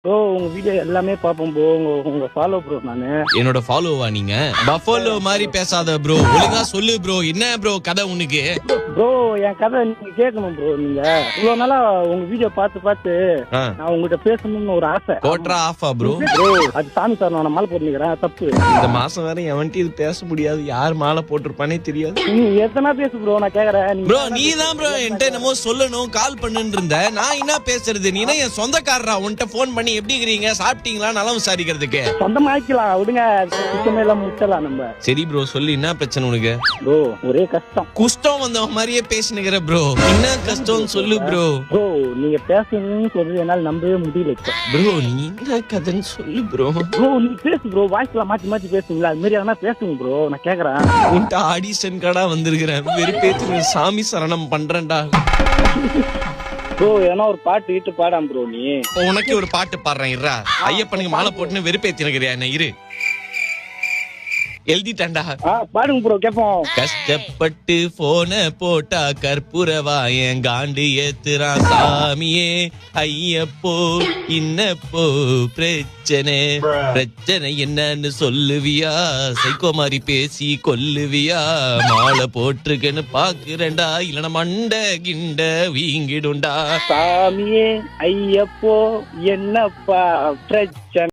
Bro உங்க video எல்லாமே பாப்போம் ப்ரோ. உங்க ஃபாலோ ப்ரோ நானு. என்னோட ஃபாலோவா நீங்க? பஃபலோ மாதிரி பேசாத ப்ரோ. ஒழுங்கா சொல்லு ப்ரோ. என்ன ப்ரோ கதை உனக்கு? ப்ரோ என் கதை நீங்க கேட்கணும் ப்ரோ. நீங்க இவ்வளவு நாளா உங்க வீடியோ பார்த்து நான் உங்ககிட்ட பேசணும்னு ஒரு ஆசை. கோட்ரா ஆஃபா ப்ரோ? ப்ரோ அது சாமி சார் நான் மாலை போட்டுக்கிறேன் தப்பு. இந்த மாசம் வேற எவன்ட்டி இது பேச முடியாது. யார் மாலை போட்டிருப்பானே தெரியாது. நீ எத்தனை பேசு ப்ரோ நான் கேக்குறேன். ப்ரோ நீ தான் ப்ரோ என்கிட்ட என்னமோ சொல்லணும் கால் பண்ணுன்னு இருந்த. நான் என்ன பேசுறது? நீ என் சொந்தக்காரரா? உன்கிட்ட போன் பண்ணி எப்படி இருக்கிறீங்க சாப்பிட்டீங்களா நலம் விசாரிக்கிறதுக்கு. சொந்தமா ஆக்கலாம் விடுங்க. சுத்தமே எல்லாம் முடிச்சலாம் நம்ம. சரி ப்ரோ சொல்லு என்ன பிரச்சனை உனக்கு? ப்ரோ ஒரே கஷ்டம். குஷ்டம் வந்த மாதிரியே பேசினுக்கிற ப்ரோ. என்ன கஷ்டம் சொல்லு ப்ரோ. ப்ரோ நீங்க பேசுறீங்கன்னு சொல்றது என்னால நம்பவே முடியல. ப்ரோ நீ என்ன கதைன்னு சொல்லு ப்ரோ. ப்ரோ நீ பேசு ப்ரோ. வாய்ஸ்ல மாத்தி மாத்தி பேசுவீங்களா? அது மாதிரி எதனா பேசுங்க ப்ரோ. நான் கேக்குறேன். உன்ட்ட ஆடிஷன் கடா வந்திருக்கிறேன். வெறுப்பேத்து சாமி சரணம் பண்றேன்டா. ப்ரோ ஏன்னா ஒரு பாட்டு வீட்டு பாடாம ப்ரோ நீ. உனக்கே ஒரு பாட்டு பாடுறேன் இருடா. ஐயப்பனுக்கு மாலை போட்டுன்னு வெறுப்பேத்தினுக்கிறியா என்ன? இரு எழுதிட்டான்டா. பாடுங்க ப்ரோ கேப்போம். கஷ்டப்பட்டு போன போட்டா கற்பூரவா என் காண்டு ஏத்துறான் சாமியே ஐயப்போ. இன்னப்போ பிரச்சனை என்னன்னு சொல்லுவியா? சைக்கோ மாதிரி பேசி கொல்லுவியா? மாலை போட்டிருக்கேன்னு பாக்குறேன்டா. இல்லனா மண்ட கிண்ட வீங்கிடுண்டா. சாமியே ஐயப்போ என்னப்பா பிரச்சனை.